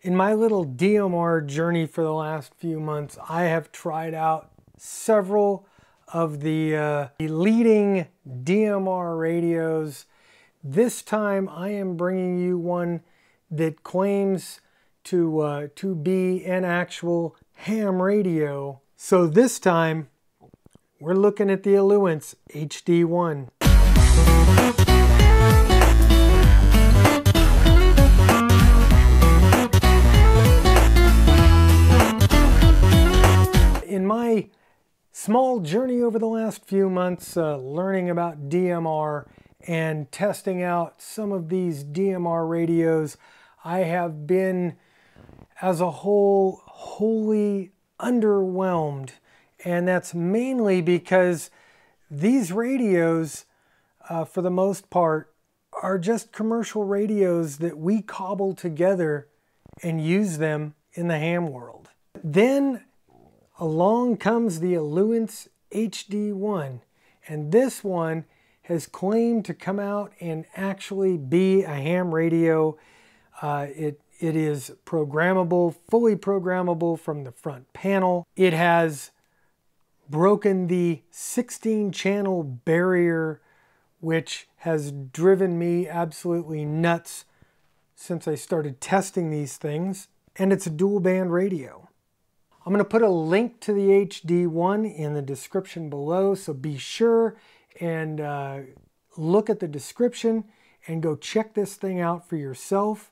In my little DMR journey for the last few months, I have tried out several of the leading DMR radios. This time I am bringing you one that claims to be an actual ham radio. So this time we're looking at the Ailunnce HD1. In my small journey over the last few months, learning about DMR and testing out some of these DMR radios, I have been, as a whole, wholly underwhelmed. And that's mainly because these radios, for the most part, are just commercial radios that we cobble together and use them in the ham world. Then along comes the Ailunnce HD1, and this one has claimed to come out and actually be a ham radio. It is programmable, fully programmable from the front panel. It has broken the 16-channel barrier, which has driven me absolutely nuts since I started testing these things, and it's a dual band radio. I'm going to put a link to the HD1 in the description below, so be sure and look at the description and go check this thing out for yourself.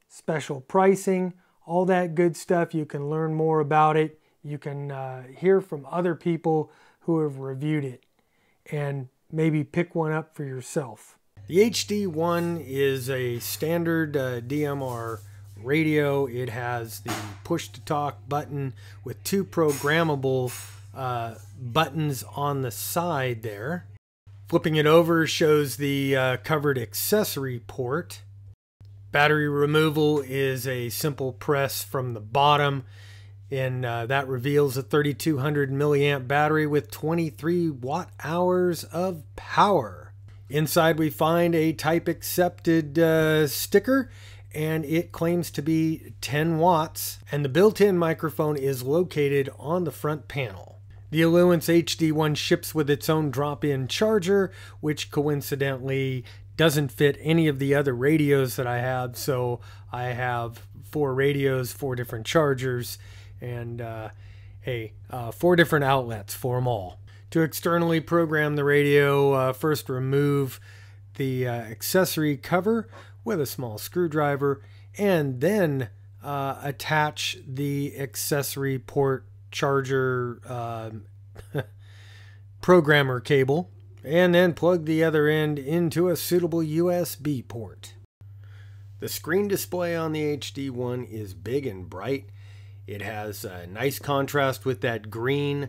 Special pricing, all that good stuff. You can learn more about it. You can hear from other people who have reviewed it and maybe pick one up for yourself. The HD1 is a standard DMR radio. It has the push to talk button with two programmable buttons on the side there. Flipping it over shows the covered accessory port. Battery removal is a simple press from the bottom, and that reveals a 3200 milliamp battery with 23 watt hours of power. Inside we find a type accepted sticker, and it claims to be 10 watts, and the built-in microphone is located on the front panel. The Ailunnce HD1 ships with its own drop-in charger, which coincidentally doesn't fit any of the other radios that I have, so I have 4 radios, 4 different chargers, and 4 different outlets for them all. To externally program the radio, first remove the accessory cover with a small screwdriver, and then attach the accessory port charger programmer cable, and then plug the other end into a suitable USB port. The screen display on the HD1 is big and bright. It has a nice contrast with that green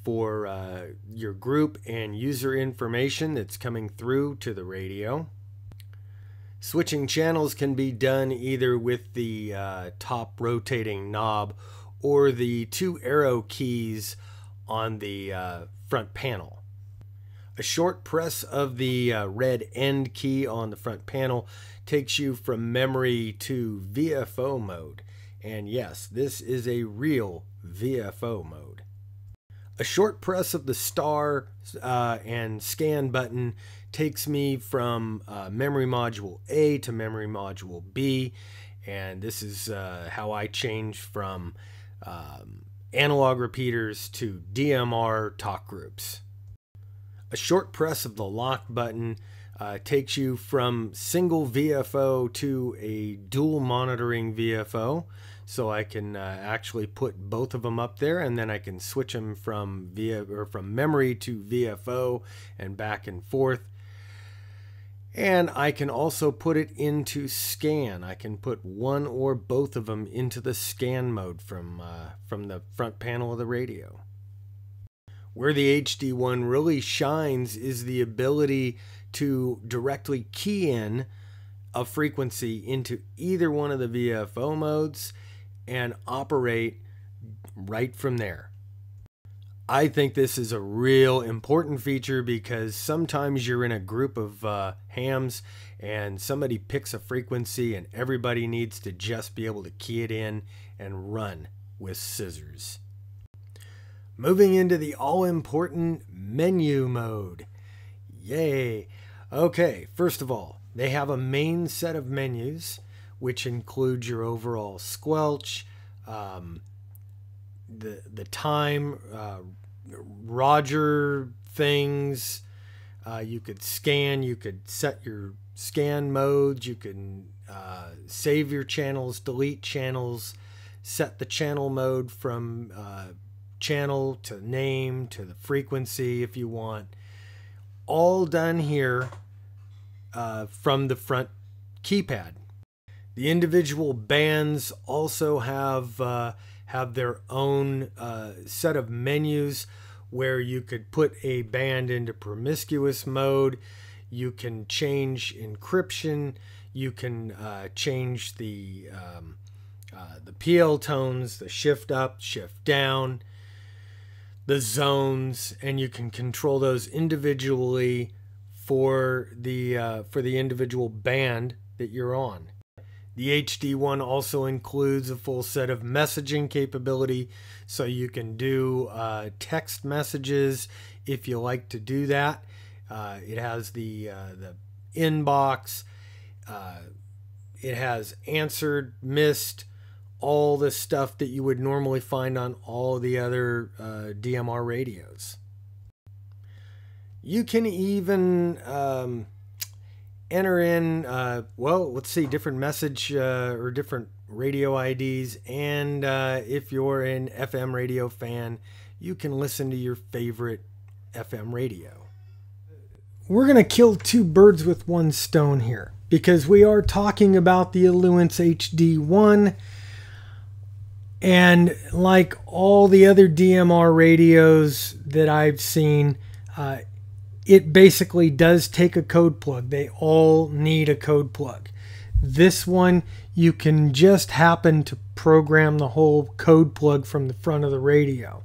for your group and user information that's coming through to the radio. Switching channels can be done either with the top rotating knob or the 2 arrow keys on the front panel. A short press of the red end key on the front panel takes you from memory to VFO mode. And yes, this is a real VFO mode. A short press of the star and scan button takes me from memory module A to memory module B, and this is how I change from analog repeaters to DMR talk groups. A short press of the lock button takes you from single VFO to a dual monitoring VFO, so I can actually put both of them up there, and then I can switch them from memory to VFO and back and forth. And I can also put it into scan. I can put one or both of them into the scan mode from the front panel of the radio. Where the HD1 really shines is the ability to directly key in a frequency into either one of the VFO modes and operate right from there. I think this is a real important feature because sometimes you're in a group of hams and somebody picks a frequency and everybody needs to just be able to key it in and run with scissors. Moving into the all-important menu mode. Yay! Okay, first of all, they have a main set of menus, which includes your overall squelch, the time, Roger things. You could scan, you could set your scan modes, you can save your channels, delete channels, set the channel mode from channel to name to the frequency if you want. All done here from the front keypad. The individual bands also have their own set of menus where you could put a band into promiscuous mode. You can change encryption. You can change the PL tones, the shift up, shift down, the zones, and you can control those individually for the individual band that you're on. The HD1 also includes a full set of messaging capability, so you can do text messages if you like to do that. It has the inbox. It has answered, missed, all the stuff that you would normally find on all the other DMR radios. You can even enter in, well, let's see, different message or different radio IDs. And if you're an FM radio fan, you can listen to your favorite FM radio. We're going to kill two birds with one stone here, because we are talking about the Ailunnce HD1. And like all the other DMR radios that I've seen, it basically does take a code plug. They all need a code plug. This one, you can just happen to program the whole code plug from the front of the radio.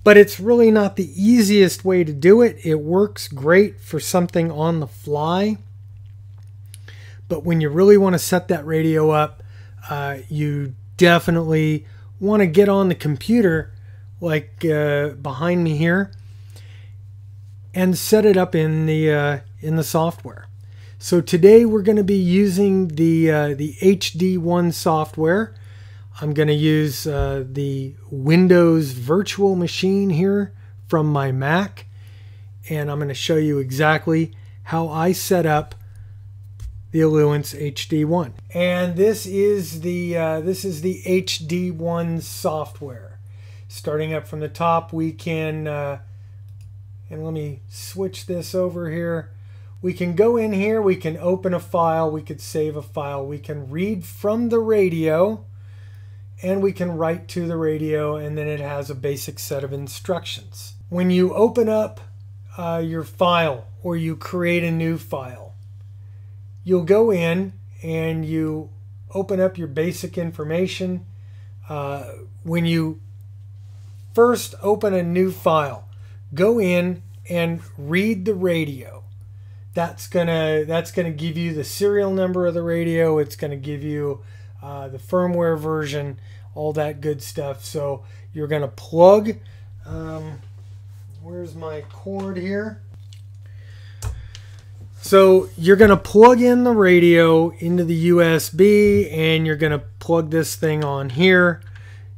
But it's really not the easiest way to do it. It works great for something on the fly. But when you really want to set that radio up, you definitely want to get on the computer, like behind me here, and set it up in the software. So today we're going to be using the HD1 software. I'm going to use the Windows virtual machine here from my Mac, and I'm going to show you exactly how I set up the Ailunnce HD1. And this is the HD1 software. Starting up from the top, we can and let me switch this over here. We can go in here, we can open a file, we could save a file, we can read from the radio, and we can write to the radio, and then it has a basic set of instructions. When you open up your file or you create a new file, you'll go in and you open up your basic information. When you first open a new file, go in and read the radio. That's gonna give you the serial number of the radio. It's gonna give you the firmware version, all that good stuff. So you're gonna plug. Where's my cord here? So you're gonna plug in the radio into the USB, and you're gonna plug this thing on here.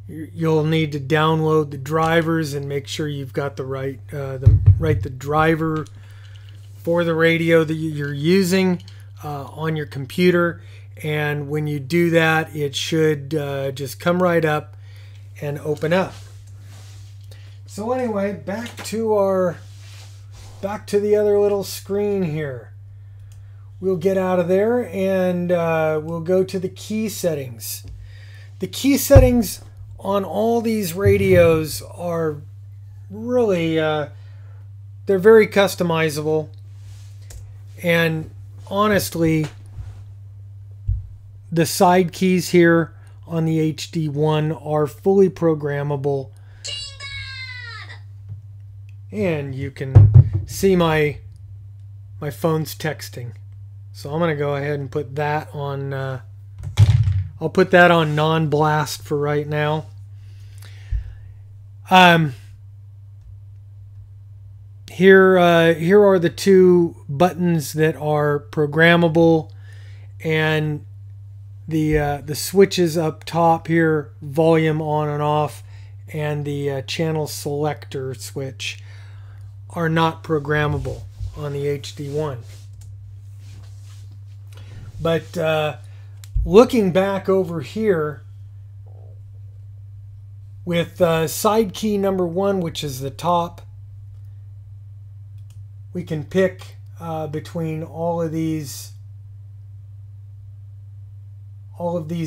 You'll need to download the drivers and make sure you've got the right driver for the radio that you're using on your computer. And when you do that, it should just come right up and open up. So anyway, back to the other little screen here. We'll get out of there and we'll go to the key settings. The key settings on all these radios are really, they're very customizable. And honestly, the side keys here on the HD1 are fully programmable. And you can see my phone's texting. So I'm going to go ahead and put that on, I'll put that on non-blast for right now. Here are the two buttons that are programmable, and the switches up top here, volume on and off, and the channel selector switch are not programmable on the HD1. But looking back over here with side key number 1, which is the top, we can pick between all of these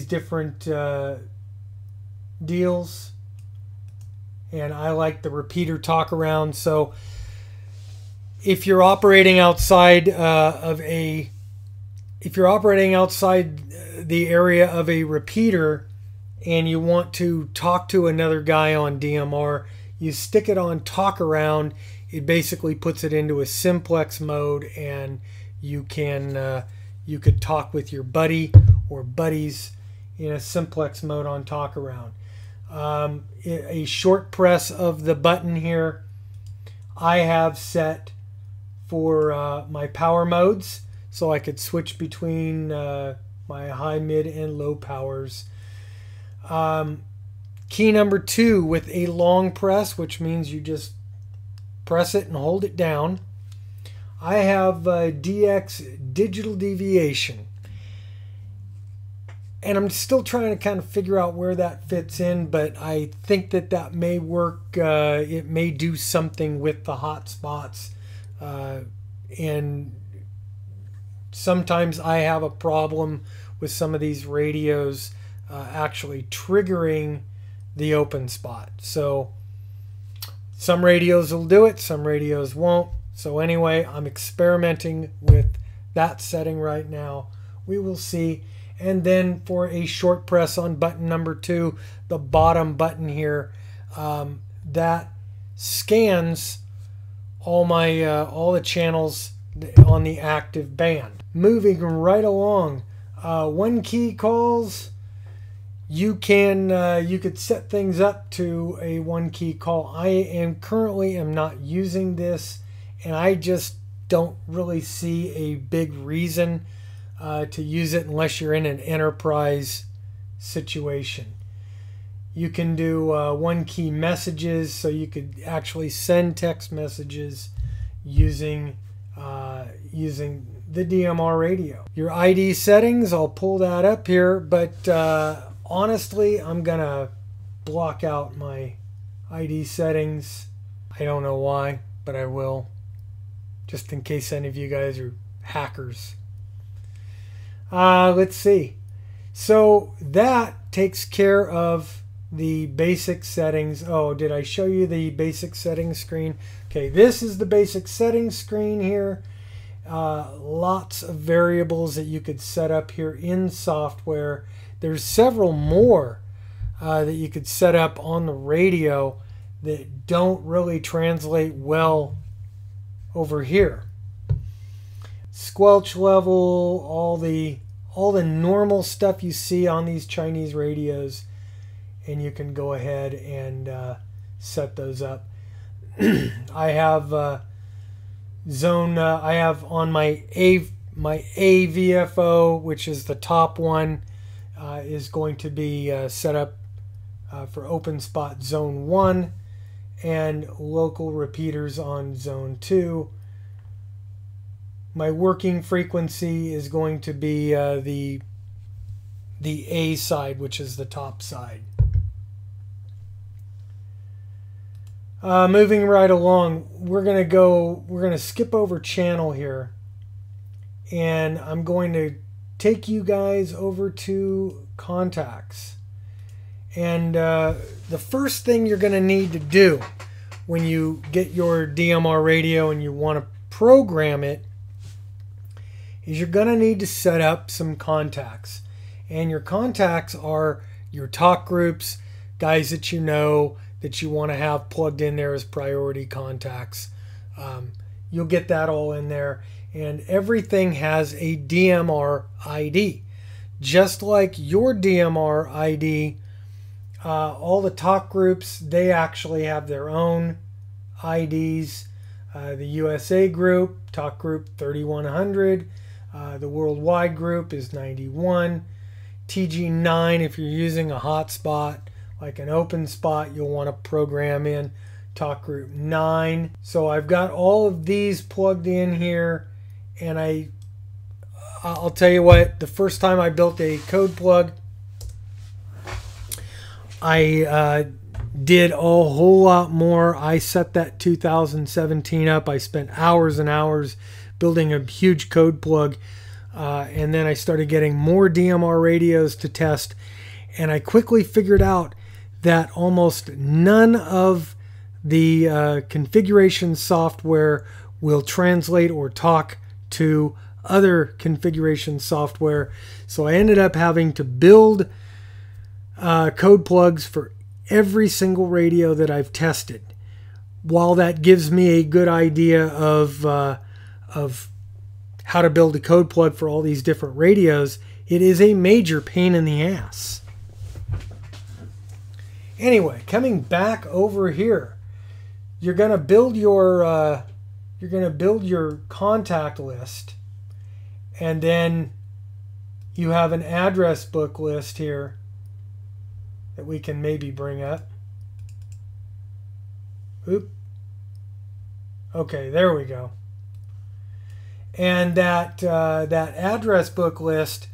different deals, and I like the repeater talk around. So if you're operating outside the area of a repeater and you want to talk to another guy on DMR, you stick it on talk around. It basically puts it into a simplex mode, and you could talk with your buddy or buddies in a simplex mode on talk around. A short press of the button here I have set for my power modes, so I could switch between my high, mid, and low powers. Key number 2 with a long press, which means you just press it and hold it down. I have DX digital deviation, and I'm still trying to kind of figure out where that fits in, but I think that may work. It may do something with the hotspots, and sometimes I have a problem with some of these radios actually triggering the open spot. So some radios will do it, some radios won't. So anyway, I'm experimenting with that setting right now. We will see. And then for a short press on button number 2, the bottom button here, that scans all the channels on the active band. Moving right along, one key calls. You could set things up to a one key call. I currently am not using this, and I just don't really see a big reason to use it unless you're in an enterprise situation. You can do one key messages, so you could actually send text messages using the DMR radio. Your ID settings, I'll pull that up here, but honestly, I'm gonna block out my ID settings. I don't know why, but I will, just in case any of you guys are hackers. Let's see. So that takes care of the basic settings. Oh, did I show you the basic settings screen? Okay, this is the basic settings screen here. Lots of variables that you could set up here in software. There's several more that you could set up on the radio that don't really translate well over here. Squelch level, all the normal stuff you see on these Chinese radios, and you can go ahead and set those up. I have I have on my AVFO, which is the top one, is going to be set up for open spot zone 1 and local repeaters on zone 2. My working frequency is going to be the A side, which is the top side. Moving right along, we're gonna skip over channel here, and I'm going to take you guys over to contacts. And the first thing you're going to need to do when you get your DMR radio and you want to program it is you're going to need to set up some contacts. And your contacts are your talk groups, guys that you know that you want to have plugged in there as priority contacts. You'll get that all in there. and everything has a DMR ID. Just like your DMR ID, all the talk groups, they actually have their own IDs. The USA group, talk group 3100. The worldwide group is 91. TG9, if you're using a hotspot, like an open spot, you'll want to program in talk group 9. So I've got all of these plugged in here, and I'll tell you what, the first time I built a Codeplug, I did a whole lot more. I set that 2017 up. I spent hours and hours building a huge Codeplug, and then I started getting more DMR radios to test, and I quickly figured out that almost none of the configuration software will translate or talk to other configuration software. So I ended up having to build code plugs for every single radio that I've tested. While that gives me a good idea of how to build a code plug for all these different radios, it is a major pain in the ass. Anyway, coming back over here, you're going to build your contact list, and then you have an address book list here that we can maybe bring up. Oop. Okay, there we go. And that address book list,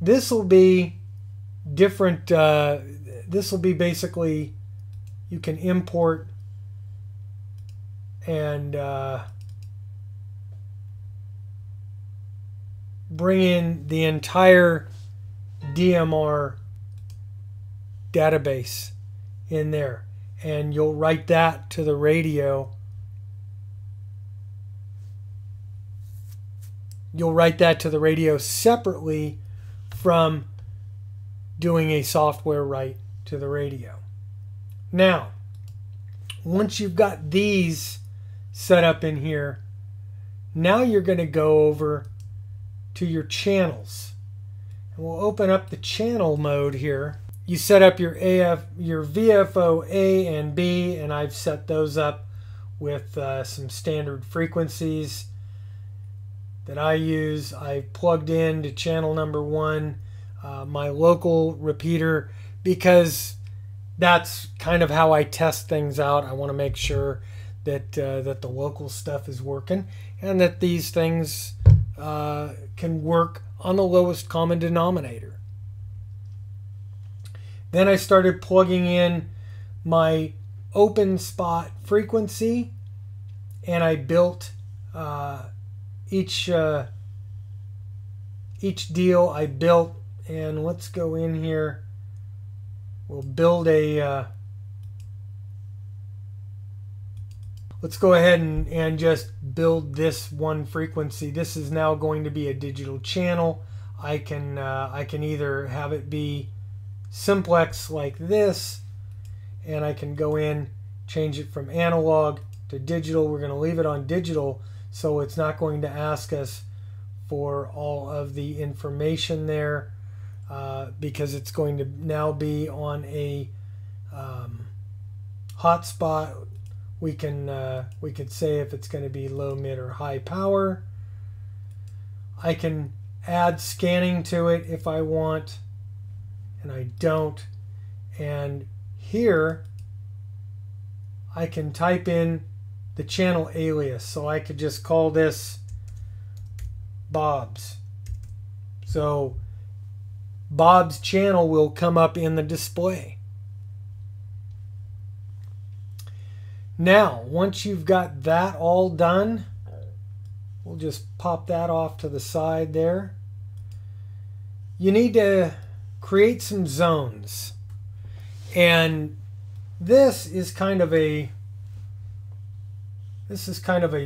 this will be different. This will be basically, you can import and bring in the entire DMR database in there, and you'll write that to the radio. You'll write that to the radio separately from doing a software write to the radio. Now, once you've got these set up in here, now you're going to go over to your channels. And we'll open up the channel mode here. You set up your VFO A and B, and I've set those up with some standard frequencies that I use. I've plugged in to channel number 1 my local repeater, because that's kind of how I test things out. I want to make sure that that the local stuff is working, and that these things can work on the lowest common denominator. Then I started plugging in my open spot frequency, and I built each deal I built. And let's go in here. We'll build a let's go ahead and just build this one frequency. This is now going to be a digital channel. I can either have it be simplex like this, and I can go in, change it from analog to digital. We're going to leave it on digital, so it's not going to ask us for all of the information there, because it's going to now be on a hotspot. We could say if it's going to be low, mid, or high power. I can add scanning to it if I want, and I don't. And here I can type in the channel alias, so I could just call this Bob's. So Bob's channel will come up in the display. Now, once you've got that all done, we'll just pop that off to the side there. You need to create some zones. And this is kind of a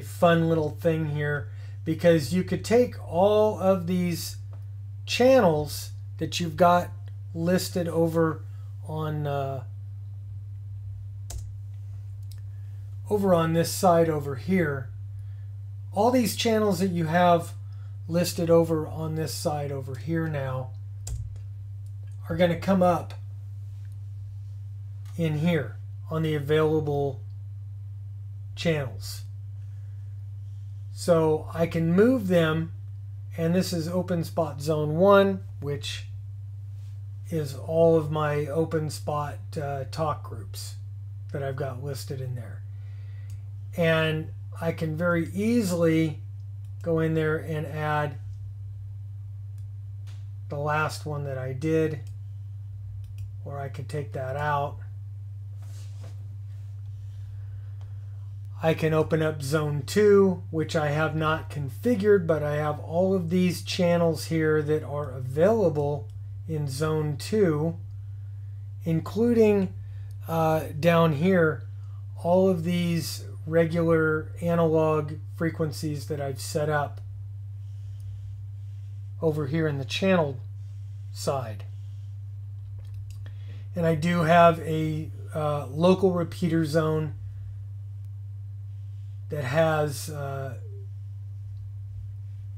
fun little thing here, because you could take all of these channels that you've got listed over on this side over here. all these channels that you have listed over on this side over here now are going to come up in here on the available channels. So I can move them, and this is open spot zone 1, which is all of my open spot talk groups that I've got listed in there. And I can very easily go in there and add the last one that I did, or I could take that out. I can open up zone 2, which I have not configured, but I have all of these channels here that are available in zone 2, including down here all of these regular analog frequencies that I've set up over here in the channel side. And I do have a local repeater zone that has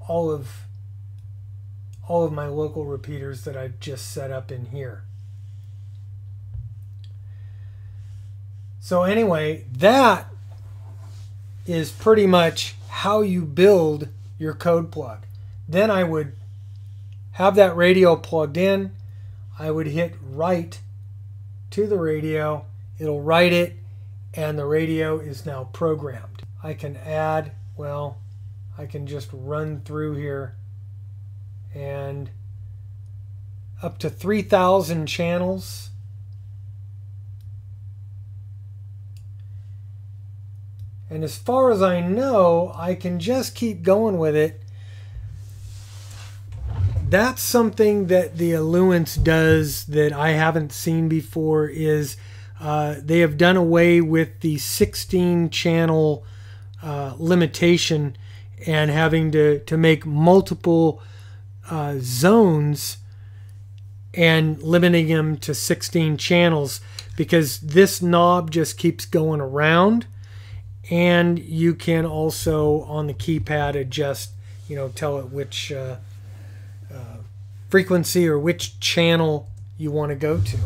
all of my local repeaters that I've just set up in here. So anyway, that is pretty much how you build your code plug. Then I would have that radio plugged in. I would hit write to the radio. It'll write it, and the radio is now programmed. I can add, well, I can just run through here, and up to 3,000 channels. And as far as I know, I can just keep going with it. That's something that the Ailunnce does that I haven't seen before, is they have done away with the 16 channel limitation and having to make multiple zones and limiting them to 16 channels, because this knob just keeps going around. And you can also on the keypad adjust, tell it which frequency or which channel you want to go to.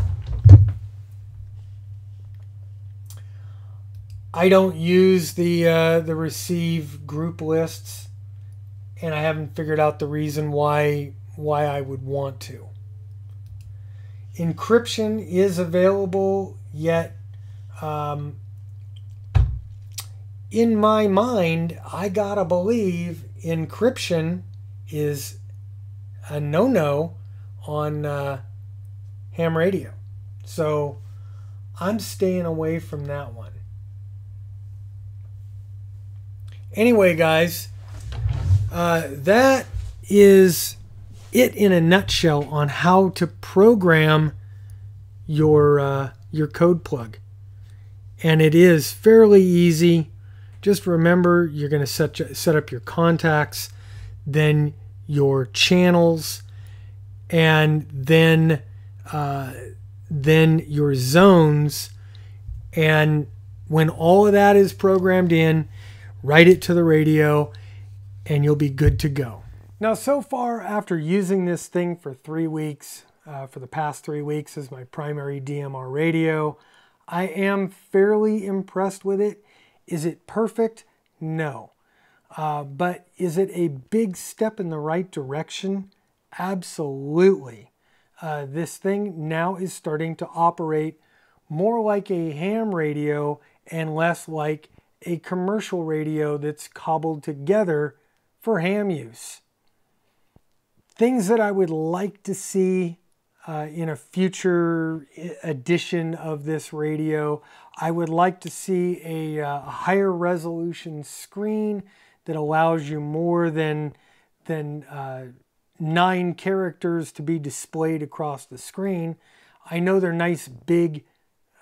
I don't use the receive group lists, and I haven't figured out the reason why I would want to. Encryption is available, yet in my mind, I gotta believe encryption is a no-no on ham radio. So I'm staying away from that one. Anyway, guys, that is it in a nutshell on how to program your code plug. And it is fairly easy. Just remember, you're going to set up your contacts, then your channels, and then your zones. And when all of that is programmed in, write it to the radio, and you'll be good to go. Now, so far, after using this thing for 3 weeks, for the past 3 weeks as my primary DMR radio, I am fairly impressed with it. Is it perfect? No. But is it a big step in the right direction? Absolutely. This thing now is starting to operate more like a ham radio and less like a commercial radio that's cobbled together for ham use. Things that I would like to see in a future edition of this radio, I would like to see a higher resolution screen that allows you more than 9 characters to be displayed across the screen. I know they're nice big,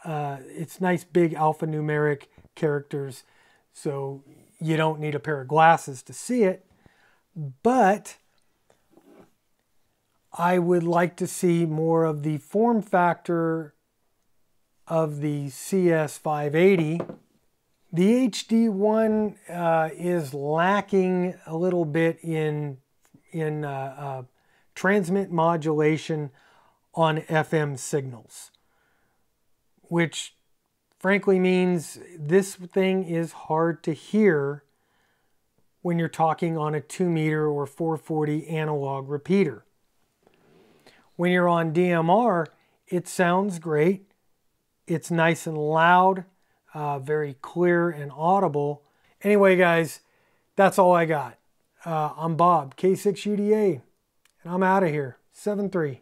it's nice big alphanumeric characters, so you don't need a pair of glasses to see it, but I would like to see more of the form factor of the CS580, The HD1 is lacking a little bit in transmit modulation on FM signals, which frankly means this thing is hard to hear when you're talking on a 2 meter or 440 analog repeater. When you're on DMR, it sounds great. It's nice and loud, very clear and audible. Anyway, guys, that's all I got. I'm Bob, K6UDA, and I'm out of here. 7-3.